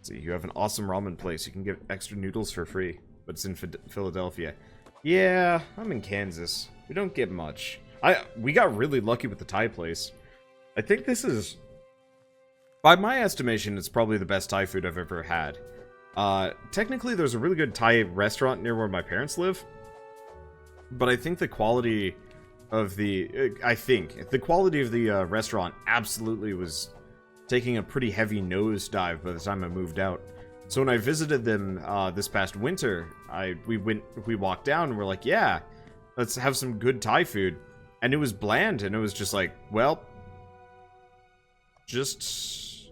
See, you have an awesome ramen place. You can get extra noodles for free, but it's in Philadelphia. Yeah, I'm in Kansas. We don't get much. We got really lucky with the Thai place. I think this is, by my estimation, it's probably the best Thai food I've ever had. Technically, there's a really good Thai restaurant near where my parents live, but I think the quality of the restaurant absolutely was taking a pretty heavy nosedive by the time I moved out. So when I visited them this past winter, we walked down and we're like, yeah, let's have some good Thai food. And it was bland, and it was just like, well, just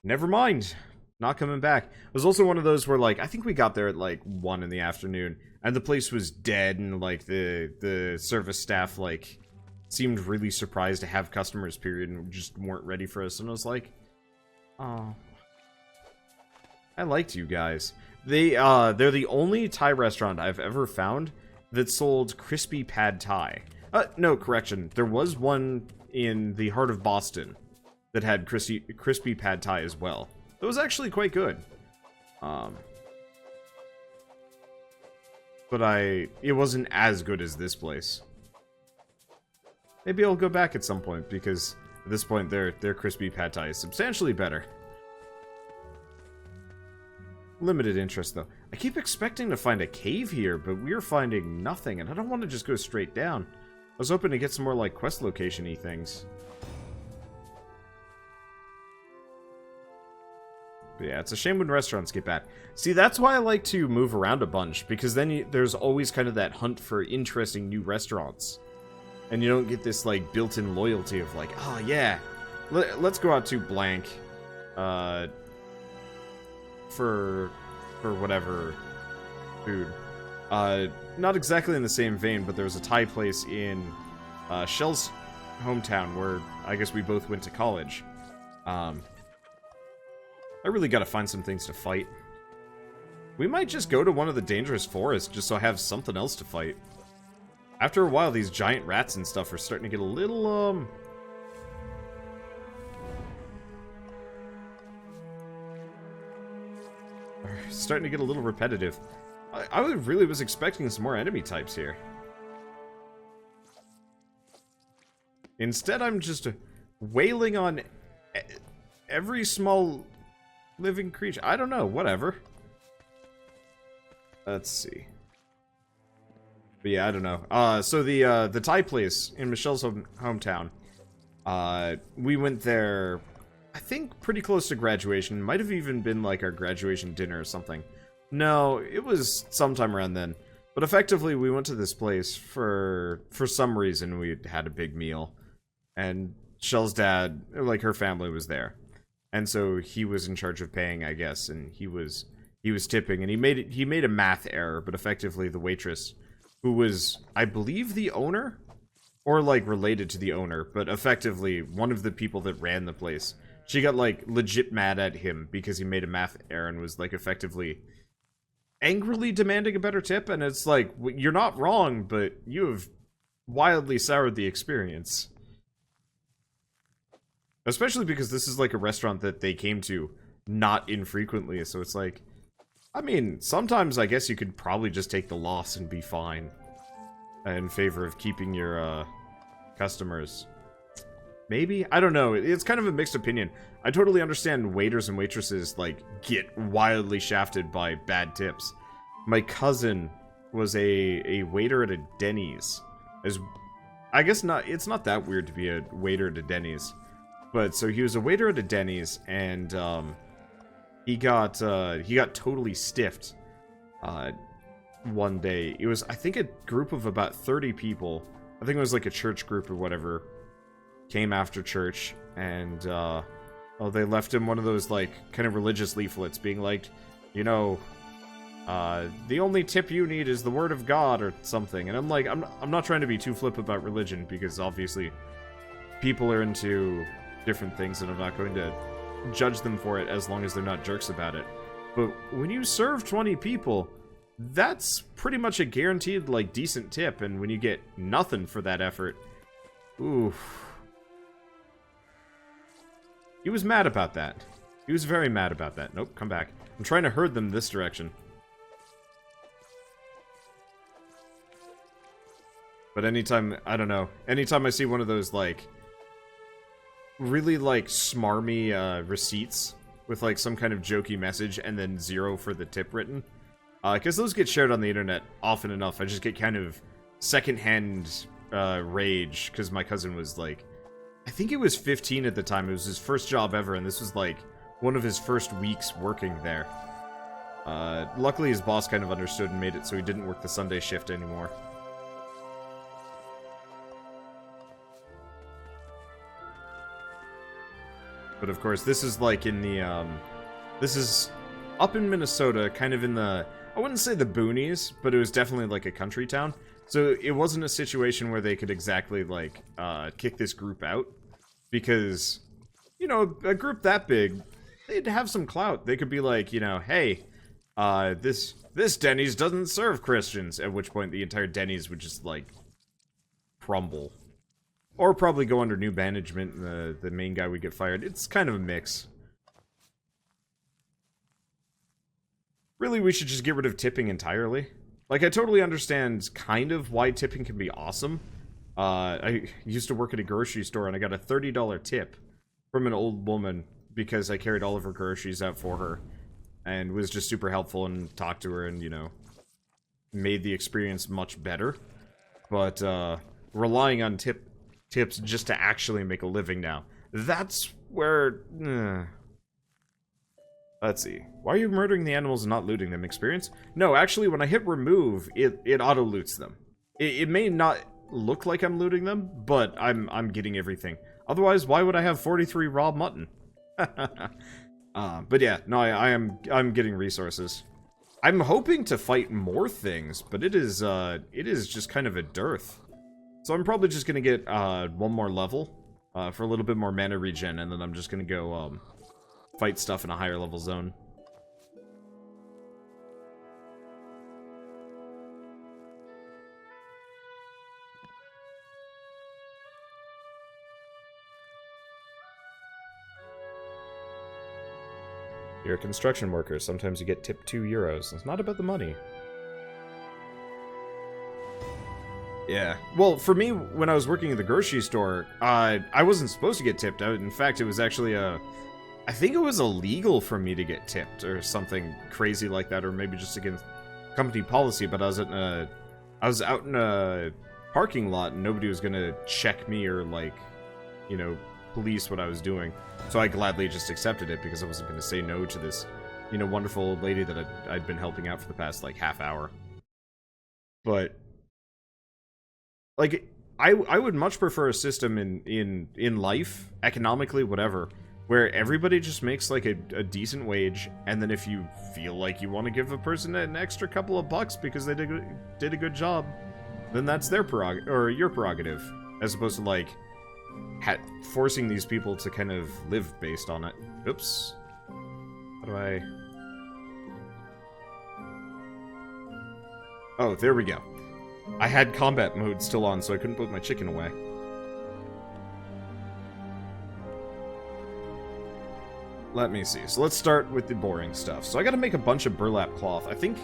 never mind. Not coming back. It was also one of those where, like, I think we got there at like 1 in the afternoon, and the place was dead, and like the service staff like seemed really surprised to have customers, period, and just weren't ready for us. And I was like, oh, I liked you guys. They're the only Thai restaurant I've ever found that sold crispy pad Thai. No, correction. There was one in the heart of Boston that had crispy pad Thai as well. It was actually quite good. But it wasn't as good as this place. Maybe I'll go back at some point, because at this point their crispy pad Thai is substantially better. Limited interest, though. I keep expecting to find a cave here, but we're finding nothing, and I don't want to just go straight down. I was hoping to get some more, like, quest location-y things. But yeah, it's a shame when restaurants get bad. See, that's why I like to move around a bunch, because then there's always kind of that hunt for interesting new restaurants. And you don't get this, like, built-in loyalty of, like, oh, yeah, let's go out to blank, for whatever food. Not exactly in the same vein, but there was a Thai place in Shell's hometown where I guess we both went to college. I really gotta find some things to fight. We might just go to one of the dangerous forests just so I have something else to fight. After a while, these giant rats and stuff are starting to get a little, starting to get a little repetitive. I really was expecting some more enemy types here. Instead, I'm just wailing on every small living creature. I don't know, whatever. Let's see. But yeah, I don't know. So the Thai place in Michelle's hometown, we went there, I think, pretty close to graduation. Might have even been like our graduation dinner or something. No, it was sometime around then. But effectively, we went to this place for some reason. We had a big meal, and Shell's dad, like her family, was there, and so he was in charge of paying, I guess, and he was tipping, and he made a math error. But effectively, the waitress, who was, I believe, the owner, or like related to the owner, but effectively one of the people that ran the place, she got like legit mad at him because he made a math error and was like effectively angrily demanding a better tip. And it's like, you're not wrong, but you have wildly soured the experience. Especially because this is like a restaurant that they came to not infrequently, so it's like, I mean, sometimes I guess you could probably just take the loss and be fine in favor of keeping your customers. Maybe? I don't know. It's kind of a mixed opinion. I totally understand waiters and waitresses, like, get wildly shafted by bad tips. My cousin was a waiter at a Denny's. I guess it's not that weird to be a waiter at a Denny's. But, so he was a waiter at a Denny's, and, he got totally stiffed, one day. It was, I think, a group of about 30 people. I think it was like a church group or whatever. Came after church, and, they left him one of those, like, kind of religious leaflets being like, you know, the only tip you need is the word of God or something. And I'm like, I'm not trying to be too flip about religion, because obviously people are into different things, and I'm not going to judge them for it as long as they're not jerks about it. But when you serve 20 people, that's pretty much a guaranteed, like, decent tip, and when you get nothing for that effort, oof. He was mad about that. He was very mad about that. Nope, come back. I'm trying to herd them this direction. But anytime, I don't know, anytime I see one of those, like, really, like, smarmy, receipts with, like, some kind of jokey message and then 0 for the tip written, because those get shared on the internet often enough, I just get kind of secondhand, rage, because my cousin was, like, I think he was 15 at the time, it was his first job ever, and this was, like, one of his first weeks working there. Luckily his boss kind of understood and made it so he didn't work the Sunday shift anymore. But of course, this is like in the, this is up in Minnesota, kind of in the, I wouldn't say the boonies, but it was definitely like a country town. So it wasn't a situation where they could exactly, like, kick this group out. Because, you know, a group that big, they'd have some clout. They could be like, you know, hey, this Denny's doesn't serve Christians. At which point the entire Denny's would just, like, crumble. Or probably go under new management and the main guy would get fired. It's kind of a mix. Really, we should just get rid of tipping entirely. Like, I totally understand kind of why tipping can be awesome. I used to work at a grocery store and I got a $30 tip from an old woman because I carried all of her groceries out for her. And was just super helpful and talked to her and, you know, made the experience much better. But, relying on tips just to actually make a living now. That's where... Let's see. Why are you murdering the animals and not looting them? Experience? No, actually, when I hit remove, it auto-loots them. It may not look like I'm looting them, but I'm getting everything. Otherwise, why would I have 43 raw mutton? But yeah, no, I'm getting resources. I'm hoping to fight more things, but it is just kind of a dearth. So I'm probably just gonna get one more level for a little bit more mana regen, and then I'm just gonna go fight stuff in a higher level zone. You're a construction worker. Sometimes you get tipped €2. It's not about the money. Yeah. Well, for me, when I was working at the grocery store, I wasn't supposed to get tipped. In fact, it was actually I think it was illegal for me to get tipped or something crazy like that, or maybe just against company policy. But I was out in a parking lot and nobody was gonna check me or, like, you know, police what I was doing. So I gladly just accepted it because I wasn't gonna say no to this, you know, wonderful old lady that I'd been helping out for the past, like, half hour. But like, I would much prefer a system in life, economically, whatever, where everybody just makes, like, a decent wage, and then if you feel like you want to give a person an extra couple of bucks because they did a good job, then that's their prerogative, or your prerogative, as opposed to, like, forcing these people to kind of live based on it. Oops. How do I... Oh, there we go. I had combat mode still on, so I couldn't put my chicken away. Let me see. So let's start with the boring stuff. So I gotta make a bunch of burlap cloth. I think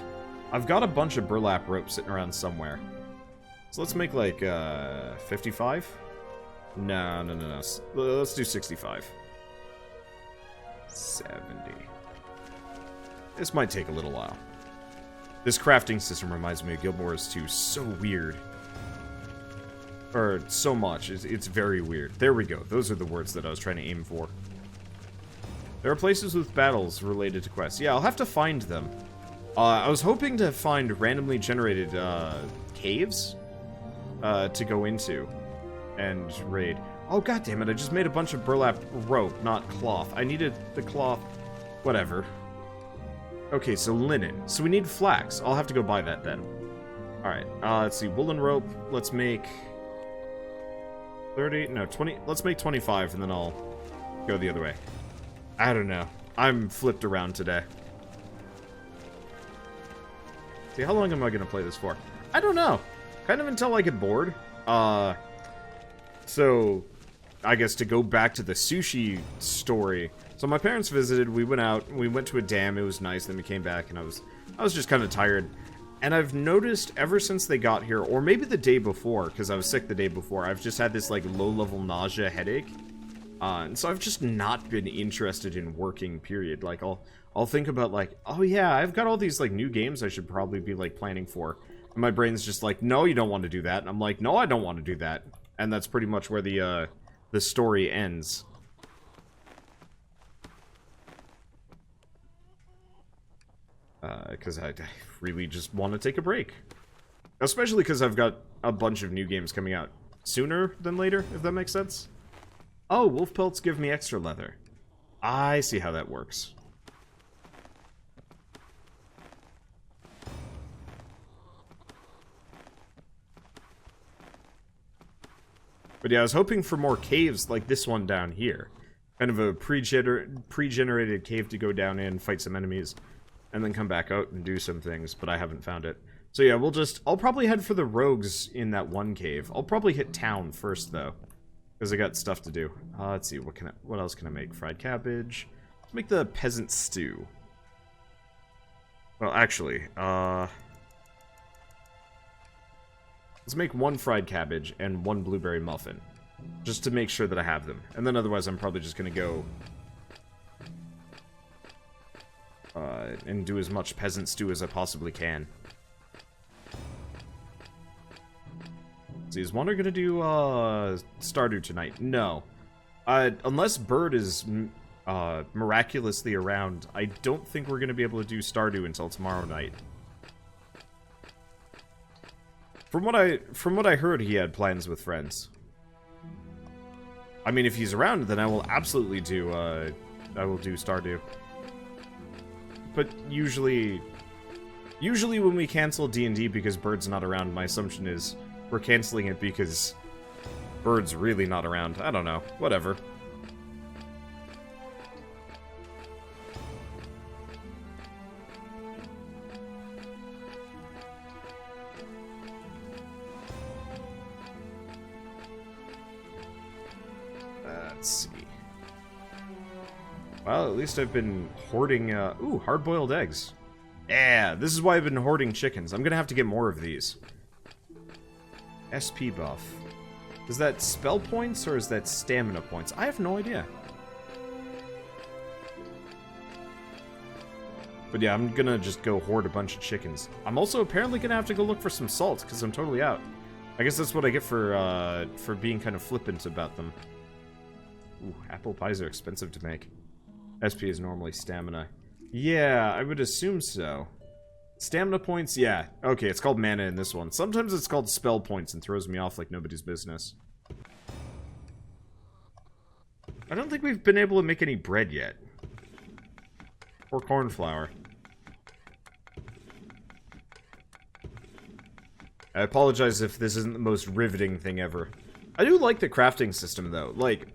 I've got a bunch of burlap rope sitting around somewhere. So let's make, like, 55? No. Let's do 65. 70. This might take a little while. This crafting system reminds me of Guild Wars 2. So weird. Or, so much. It's very weird. There we go. Those are the words that I was trying to aim for. There are places with battles related to quests. Yeah, I'll have to find them. I was hoping to find randomly generated, caves, to go into and raid. Oh, goddammit, I just made a bunch of burlap rope, not cloth. I needed the cloth. Whatever. Okay, so linen. So we need flax. I'll have to go buy that then. Alright, let's see. Woolen rope. Let's make 30. No, 20. Let's make 25, and then I'll go the other way. I don't know. I'm flipped around today. See, how long am I going to play this for? I don't know. Kind of until I get bored. So, I guess to go back to the sushi story. So my parents visited, we went out, we went to a dam, it was nice, then we came back, and I was just kind of tired. And I've noticed ever since they got here, or maybe the day before, because I was sick the day before, I've just had this, like, low-level nausea headache. And so I've just not been interested in working, period. Like, I'll think about, like, oh yeah, I've got all these, like, new games I should probably be, like, planning for. And my brain's just like, no, you don't want to do that. And I'm like, no, I don't want to do that. And that's pretty much where the story ends. Because I really just want to take a break. Especially because I've got a bunch of new games coming out sooner than later, if that makes sense. Oh, wolf pelts give me extra leather. I see how that works. But yeah, I was hoping for more caves like this one down here. Kind of a pre-generated cave to go down in, fight some enemies, and then come back out and do some things, but I haven't found it. So yeah, I'll probably head for the rogues in that one cave. I'll probably hit town first, though, because I got stuff to do. Let's see, what else can I make? Fried cabbage. Let's make the peasant stew. Well, actually, let's make one fried cabbage and one blueberry muffin, just to make sure that I have them. And then otherwise I'm probably just going to go and do as much peasant stew as I possibly can. See, is Wander going to do Stardew tonight? No. Unless Bird is miraculously around, I don't think we're going to be able to do Stardew until tomorrow night. From what I heard, he had plans with friends. I mean, if he's around, then I will absolutely do Stardew. But usually when we cancel D&D because Bird's not around, my assumption is we're canceling it because Bird's really not around. I don't know. Whatever. Let's see. Well, at least I've been hoarding, ooh, hard-boiled eggs. Yeah, this is why I've been hoarding chickens. I'm gonna have to get more of these. SP buff. Is that spell points, or is that stamina points? I have no idea. But yeah, I'm gonna just go hoard a bunch of chickens. I'm also apparently gonna have to go look for some salt, because I'm totally out. I guess that's what I get for being kind of flippant about them. Ooh, apple pies are expensive to make. SP is normally stamina. Yeah, I would assume so. Stamina points, yeah. Okay, it's called mana in this one. Sometimes it's called spell points and throws me off like nobody's business. I don't think we've been able to make any bread yet. Or corn flour. I apologize if this isn't the most riveting thing ever. I do like the crafting system, though. Like,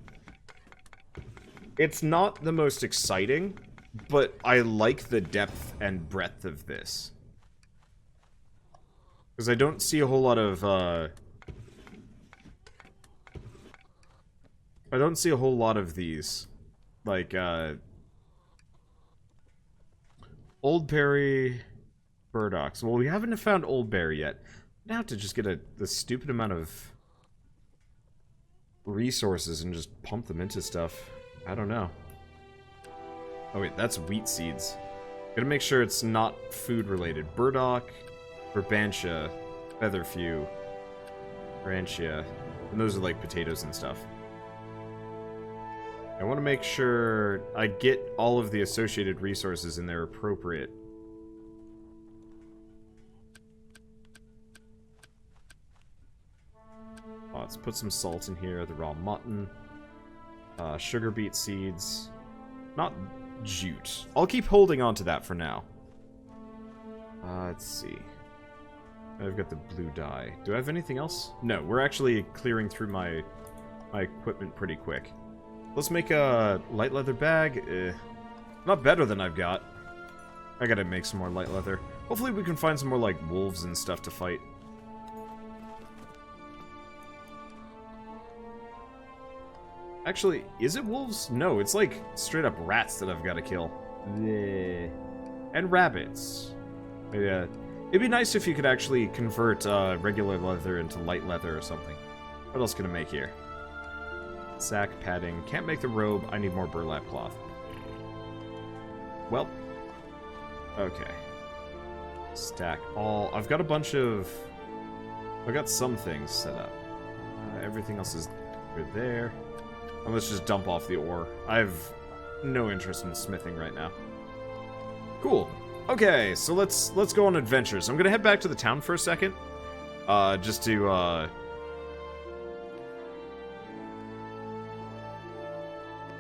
it's not the most exciting, but I like the depth and breadth of this. Because I don't see a whole lot of, I don't see a whole lot of these. Like, Old Berry, Burdocks. Well, we haven't found Old Berry yet. I have to just get the stupid amount of resources and just pump them into stuff. I don't know. Oh wait, that's wheat seeds. Gotta make sure it's not food related. Burdock, Brabanttia, Featherfew, Branchia. And those are like potatoes and stuff. I want to make sure I get all of the associated resources in there appropriate. Oh, let's put some salt in here, the raw mutton. Sugar beet seeds. Not jute. I'll keep holding on to that for now. Let's see. I've got the blue dye. Do I have anything else? No, we're actually clearing through my equipment pretty quick. Let's make a light leather bag. Not better than I've got. I gotta make some more light leather. Hopefully we can find some more, like, wolves and stuff to fight. Actually, is it wolves? No, it's like straight up rats that I've got to kill. Bleh. And rabbits. Yeah. It'd be nice if you could actually convert regular leather into light leather or something. What else can I make here? Sack, padding. Can't make the robe. I need more burlap cloth. Well. Okay. Stack all. I've got a bunch of... I've got some things set up. Everything else is good there. And let's just dump off the ore. I have no interest in smithing right now. Cool. Okay, so let's go on adventures. I'm gonna head back to the town for a second. Just to,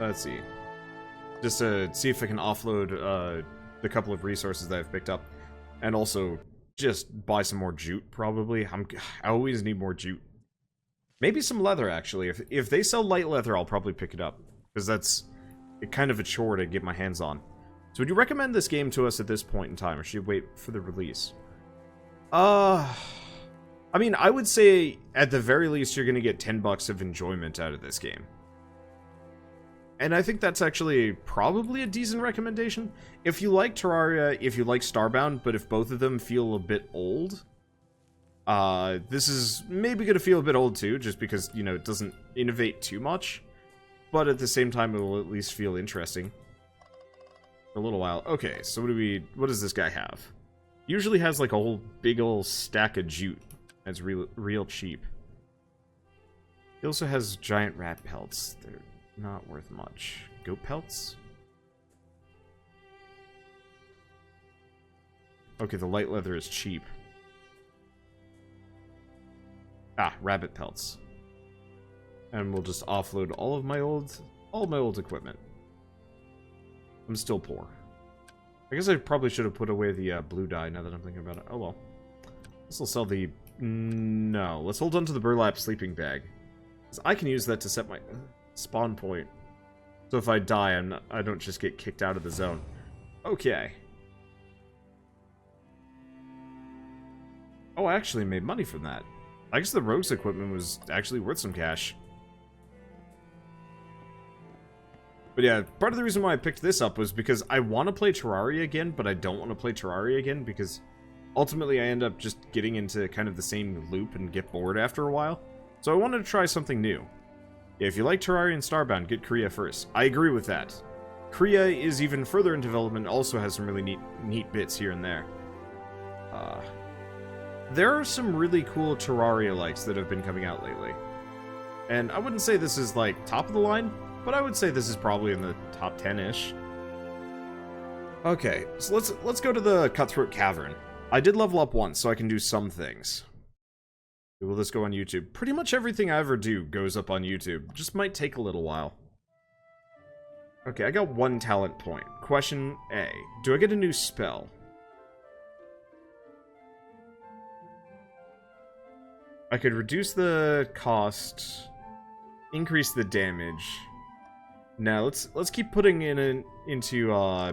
let's see. Just to see if I can offload, the couple of resources that I've picked up. And also, just buy some more jute, probably. I always need more jute. Maybe some leather, actually. If they sell light leather, I'll probably pick it up. Because that's kind of a chore to get my hands on. So would you recommend this game to us at this point in time, or should you wait for the release? I mean, I would say, at the very least, you're going to get $10 of enjoyment out of this game. And I think that's actually probably a decent recommendation. If you like Terraria, if you like Starbound, but if both of them feel a bit old, this is maybe going to feel a bit old too, just because, you know, it doesn't innovate too much. But at the same time, it will at least feel interesting. For a little while. Okay, so what does this guy have? Usually has like a whole big old stack of jute. That's real cheap. He also has giant rat pelts. They're not worth much. Goat pelts? Okay, the light leather is cheap. Ah, rabbit pelts. And we'll just offload all of my old equipment. I'm still poor. I guess I probably should have put away the blue dye now that I'm thinking about it. Oh well. This will sell the... No, let's hold on to the burlap sleeping bag. I can use that to set my spawn point. So if I die, I don't just get kicked out of the zone. Okay. Oh, I actually made money from that. I guess the rogue's equipment was actually worth some cash. But yeah, part of the reason why I picked this up was because I want to play Terraria again, but I don't want to play Terraria again because ultimately I end up just getting into kind of the same loop and get bored after a while. So I wanted to try something new. Yeah, if you like Terraria and Starbound, get Korea first. I agree with that. Korea is even further in development, also has some really neat bits here and there. There are some really cool Terraria-likes that have been coming out lately. And I wouldn't say this is, like, top of the line, but I would say this is probably in the top 10-ish. Okay, so let's go to the Cutthroat Cavern. I did level up once, so I can do some things. Will this go on YouTube? Pretty much everything I ever do goes up on YouTube. Just might take a little while. Okay, I got 1 talent point. Question A. Do I get a new spell? I could reduce the cost, increase the damage. Now let's keep putting into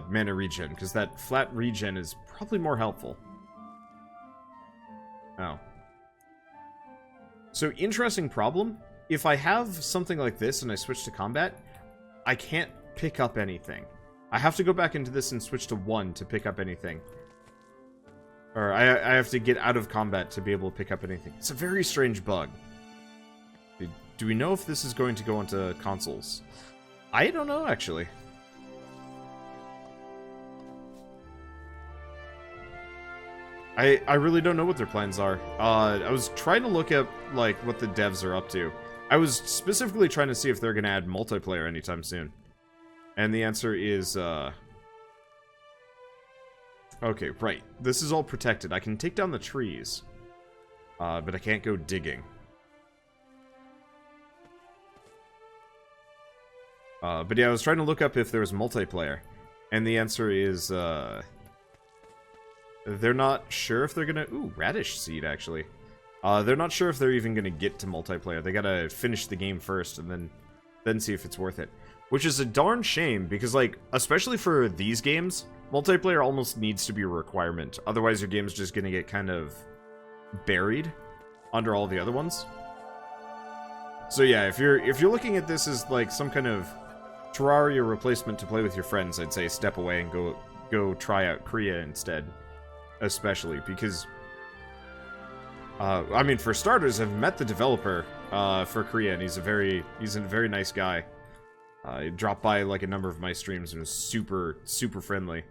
mana regen, because that flat regen is probably more helpful. Oh. So interesting problem. If I have something like this and I switch to combat, I can't pick up anything. I have to go back into this and switch to 1 to pick up anything. Or I have to get out of combat to be able to pick up anything. It's a very strange bug. Do we know if this is going to go onto consoles? I don't know, actually. I really don't know what their plans are. I was trying to look at, like, what the devs are up to. I was specifically trying to see if they're going to add multiplayer anytime soon. And the answer is, okay, right. This is all protected. I can take down the trees. But I can't go digging. But yeah, I was trying to look up if there was multiplayer. And the answer is, they're not sure if they're gonna... Ooh, radish seed, actually. They're not sure if they're even gonna get to multiplayer. They gotta finish the game first, and then see if it's worth it. Which is a darn shame, because, like, especially for these games, multiplayer almost needs to be a requirement. Otherwise, your game's just gonna get kind of buried under all the other ones. So yeah, if you're looking at this as like some kind of Terraria replacement to play with your friends, I'd say step away and go try out Korea instead. Especially because I mean, for starters, I've met the developer for Korea, and he's a very nice guy. He dropped by like a number of my streams and was super friendly.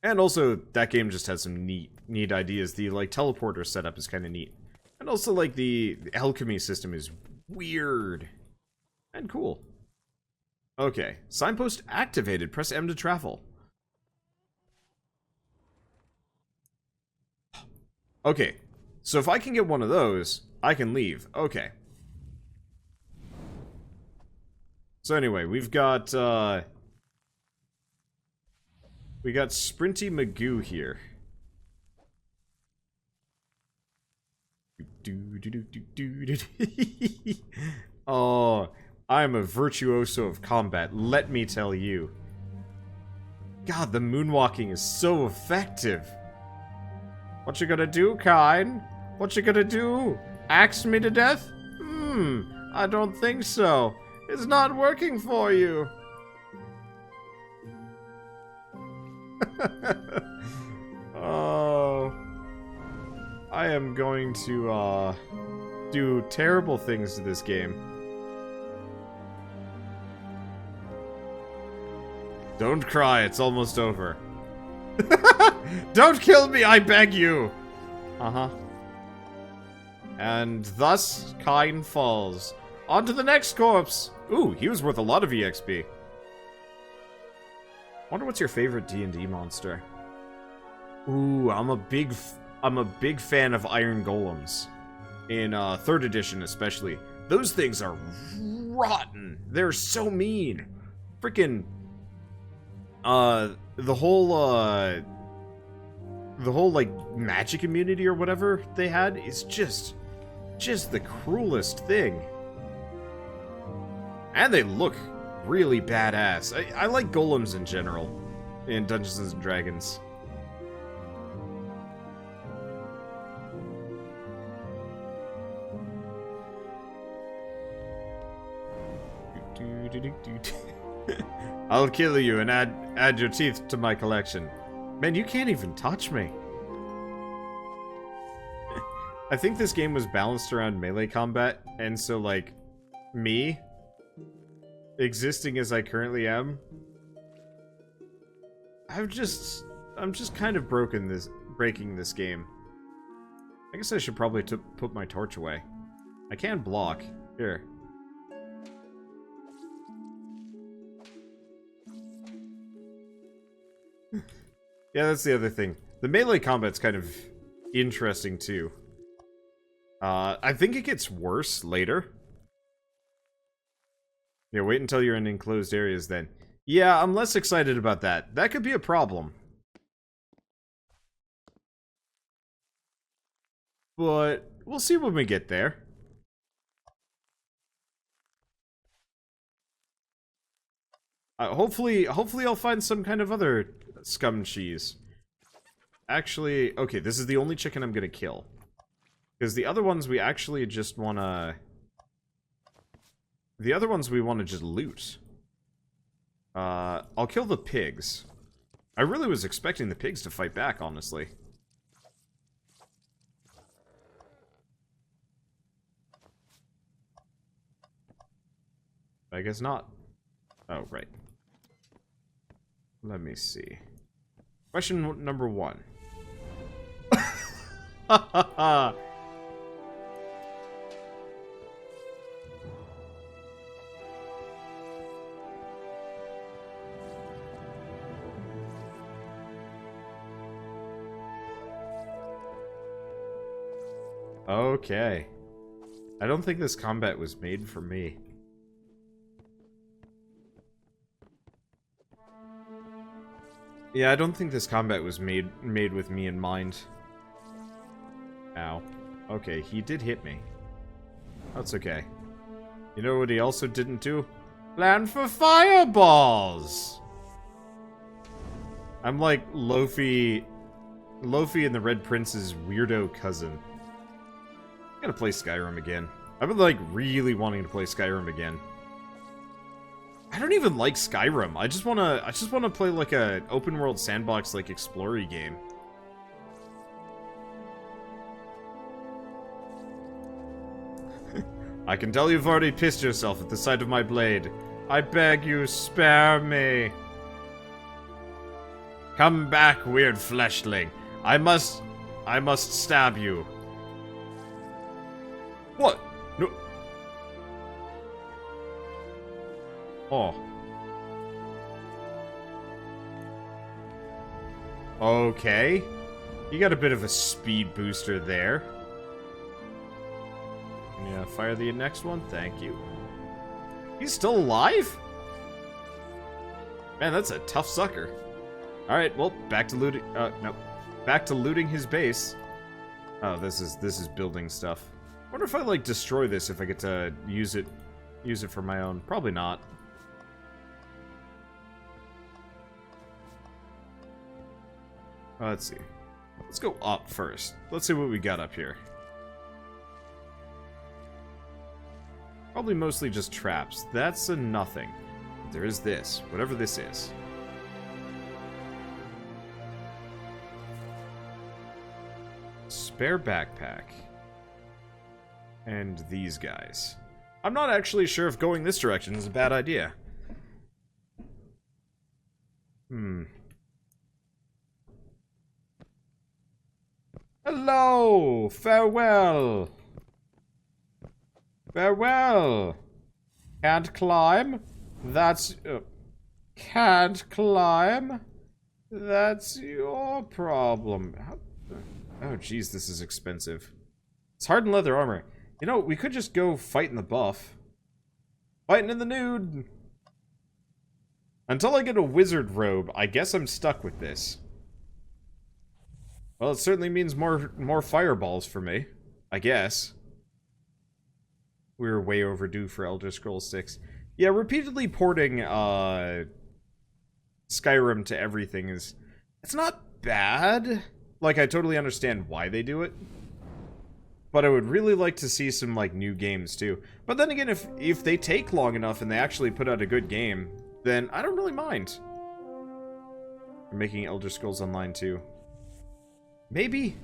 And also, that game just has some neat ideas. The like teleporter setup is kind of neat, and also like the alchemy system is weird and cool. Okay, signpost activated. Press M to travel. Okay, so if I can get one of those, I can leave. Okay. So anyway, we got Sprinty Magoo here. Oh, I'm a virtuoso of combat, let me tell you. God, the moonwalking is so effective. What you gonna do, Kine? What you gonna do? Axe me to death? I don't think so. It's not working for you. Oh. I am going to, do terrible things to this game. Don't cry, it's almost over. Don't kill me, I beg you! Uh-huh. And thus, Kine falls. On to the next corpse! Ooh, he was worth a lot of EXP. Wonder what's your favorite D&D monster? Ooh, I'm a big fan of Iron Golems. In 3rd edition especially. Those things are rotten. They're so mean. Freaking the whole like magic immunity or whatever they had is just the cruelest thing. And they look really badass. I like golems in general in Dungeons and Dragons. I'll kill you and add your teeth to my collection. Man, you can't even touch me. I think this game was balanced around melee combat, and so like me existing as I currently am, I'm just kind of breaking this game. I guess I should probably put my torch away. I can block. Here. Yeah, that's the other thing. The melee combat's kind of interesting too. I think it gets worse later. Yeah, wait until you're in enclosed areas then. Yeah, I'm less excited about that. That could be a problem. But we'll see when we get there. Hopefully I'll find some kind of other scum cheese. Actually, okay, this is the only chicken I'm gonna kill. Because the other ones we actually just wanna... The other ones we want to just loot. I'll kill the pigs. I really was expecting the pigs to fight back, honestly. I guess not. Oh, right. Let me see. Question number 1. Ha ha ha! Okay. I don't think this combat was made for me. Yeah, I don't think this combat was made with me in mind. Ow. Okay, he did hit me. That's okay. You know what he also didn't do? Plan for fireballs! I'm like Luffy and the Red Prince's weirdo cousin. Gotta play Skyrim again. I've been, like, really wanting to play Skyrim again. I don't even like Skyrim. I just wanna play, like, a open-world sandbox, like, explorer game. I can tell you've already pissed yourself at the sight of my blade. I beg you, spare me. Come back, weird fleshling. I must stab you. What? No. Oh. Okay. You got a bit of a speed booster there. Yeah, fire the next one. Thank you. He's still alive? Man, that's a tough sucker. Alright, well, back to looting. No. Back to looting his base. Oh, this is building stuff. I wonder if I, like, destroy this if I get to use it for my own. Probably not. Let's see. Let's go up first. Let's see what we got up here. Probably mostly just traps. That's a nothing. There is this. Whatever this is. Spare backpack. And these guys. I'm not actually sure if going this direction is a bad idea. Hello! Farewell! Farewell! Can't climb? That's... can't climb? That's your problem. Oh, jeez, this is expensive. It's hardened leather armor. You know, we could just go fight in the buff. Fighting in the nude! Until I get a wizard robe, I guess I'm stuck with this. Well, it certainly means more fireballs for me. I guess. We were way overdue for Elder Scrolls 6. Yeah, repeatedly porting Skyrim to everything is... It's not bad. Like, I totally understand why they do it. But I would really like to see some, like, new games, too. But then again, if they take long enough and they actually put out a good game, then I don't really mind. They're making Elder Scrolls Online, too. Maybe?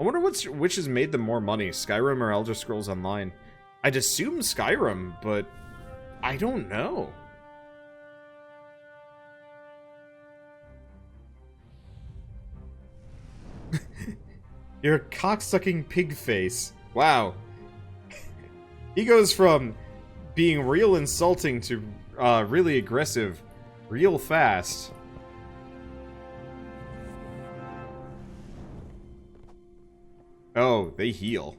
I wonder which has made them more money, Skyrim or Elder Scrolls Online. I'd assume Skyrim, but I don't know. You're a cocksucking pig face. Wow. He goes from being real insulting to really aggressive real fast. Oh, they heal.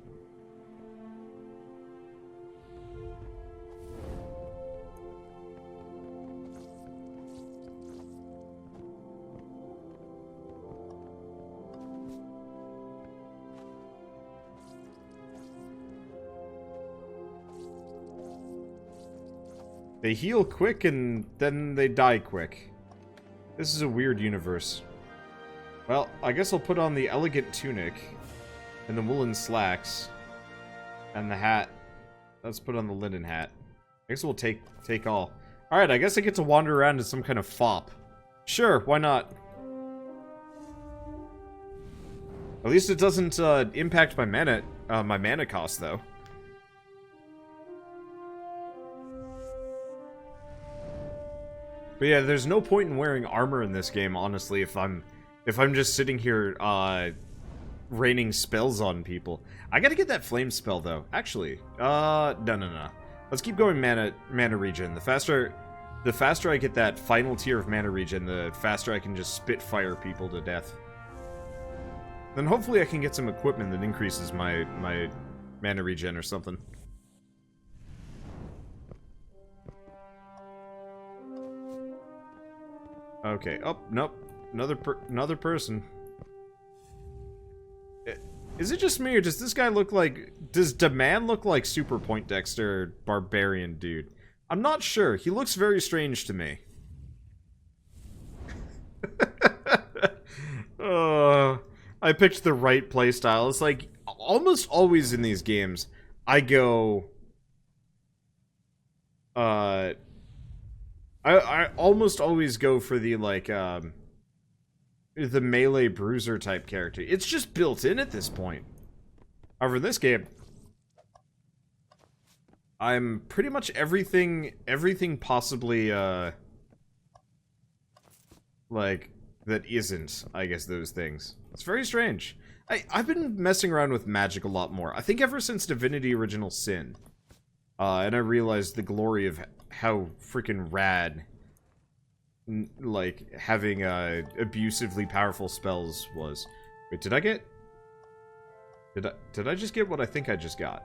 They heal quick and then they die quick. This is a weird universe. Well, I guess I'll put on the elegant tunic. And the woolen slacks. And the hat. Let's put on the linen hat. I guess we'll take all. Alright, I guess I get to wander around in some kind of fop. Sure, why not? At least it doesn't impact my mana cost, though. But yeah, there's no point in wearing armor in this game, honestly, if I'm just sitting here raining spells on people. I gotta get that flame spell, though. Actually, no. Let's keep going mana regen. The faster I get that final tier of mana regen, the faster I can just spit fire people to death. Then hopefully I can get some equipment that increases my mana regen or something. Okay. Oh, nope. Another person. Is it just me, or does this guy look like... Does Demand look like Super Poindexter Barbarian dude? I'm not sure. He looks very strange to me. I picked the right playstyle. It's like, almost always in these games, I go... I almost always go for the, like, the melee bruiser type character. It's just built in at this point. However, in this game, I'm pretty much everything possibly, like, that isn't, I guess, those things. It's very strange. I've been messing around with magic a lot more. I think ever since Divinity Original Sin. And I realized the glory of how freaking rad, like, having, abusively powerful spells was. Wait, did I get... Did I just get what I think I just got?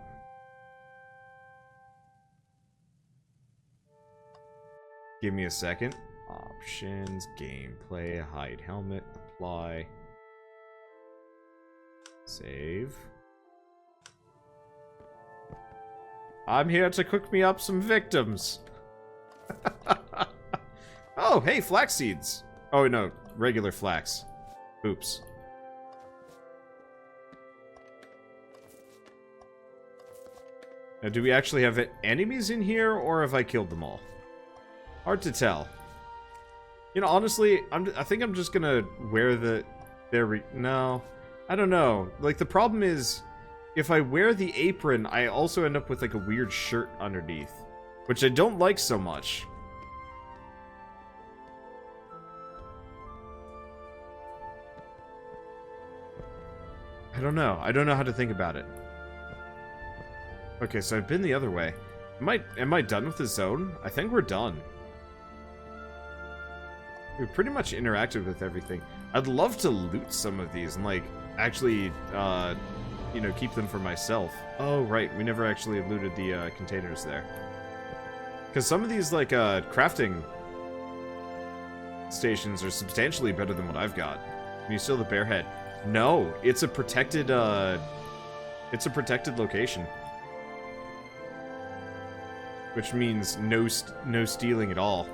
Give me a second. Options, gameplay, hide helmet, apply. Save. I'm here to cook me up some victims. Oh, hey, flax seeds. Oh, no, regular flax. Oops. Now, do we actually have enemies in here, or have I killed them all? Hard to tell. You know, honestly, I think I'm just gonna wear the... No. I don't know. Like, the problem is, if I wear the apron, I also end up with, like, a weird shirt underneath. Which I don't like so much. I don't know. I don't know how to think about it. Okay, so I've been the other way. Am I done with the zone? I think we're done. We've pretty much interacted with everything. I'd love to loot some of these and, like, actually, you know, keep them for myself. Oh, right. We never actually looted the, containers there. Because some of these, like, crafting stations are substantially better than what I've got. Can you steal the bear head? No, it's a protected, location. Which means no stealing at all.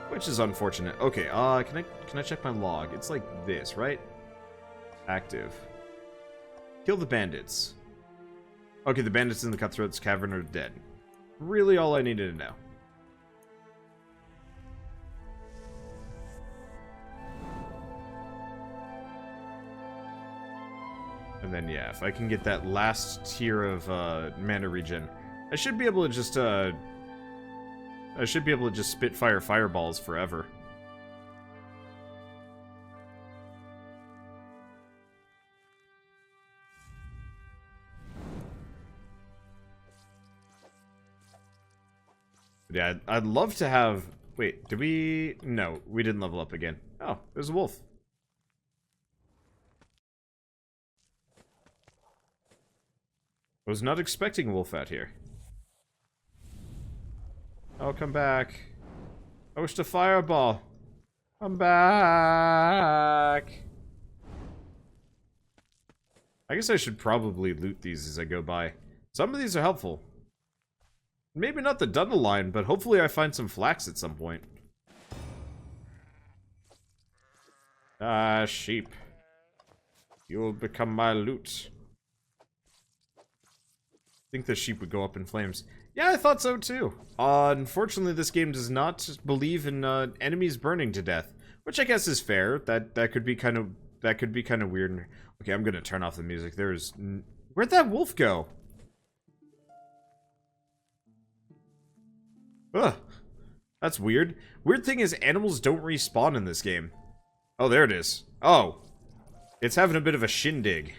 Which is unfortunate. Okay, can I check my log? It's like this, right? Active. Kill the bandits. Okay, the bandits in the Cutthroat's Cavern are dead. Really all I needed to know. And then, yeah, if I can get that last tier of mana regen, I should be able to just spitfire fireballs forever. Yeah, I'd love to have... Wait, did we... No, we didn't level up again. Oh, there's a wolf. I was not expecting a wolf out here. Oh, come back. I wish to fireball. I'm back. I guess I should probably loot these as I go by. Some of these are helpful. Maybe not the Dunderline, but hopefully I find some flax at some point. Ah, sheep. You'll become my loot. I think the sheep would go up in flames. Yeah, I thought so too. Unfortunately, this game does not believe in enemies burning to death, which I guess is fair. That could be kind of weird. Okay, I'm gonna turn off the music. Where'd that wolf go? Ugh, that's weird. Weird thing is, animals don't respawn in this game. Oh, there it is. Oh, it's having a bit of a shindig.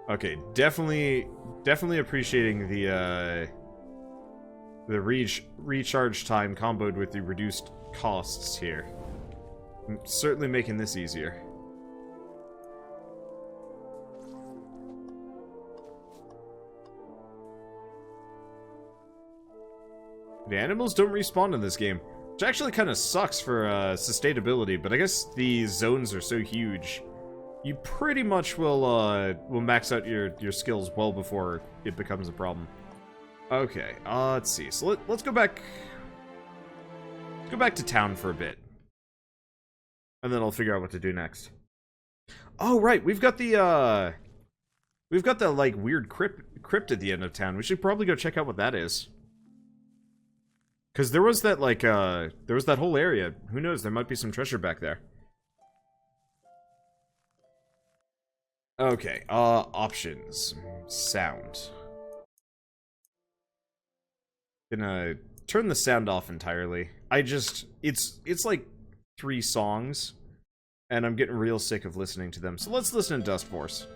Okay, definitely appreciating the recharge time comboed with the reduced costs here. I'm certainly making this easier. The animals don't respawn in this game, which actually kind of sucks for sustainability, but I guess the zones are so huge. You pretty much will max out your skills well before it becomes a problem. Okay, let's see. So let's go back. Let's go back to town for a bit. And then I'll figure out what to do next. Oh, right, we've got the, like, weird crypt at the end of town. We should probably go check out what that is. Because there was that, like, there was that whole area. Who knows, there might be some treasure back there. Okay, options. Sound. Gonna turn the sound off entirely. It's like 3 songs, and I'm getting real sick of listening to them. So let's listen to Dust Force.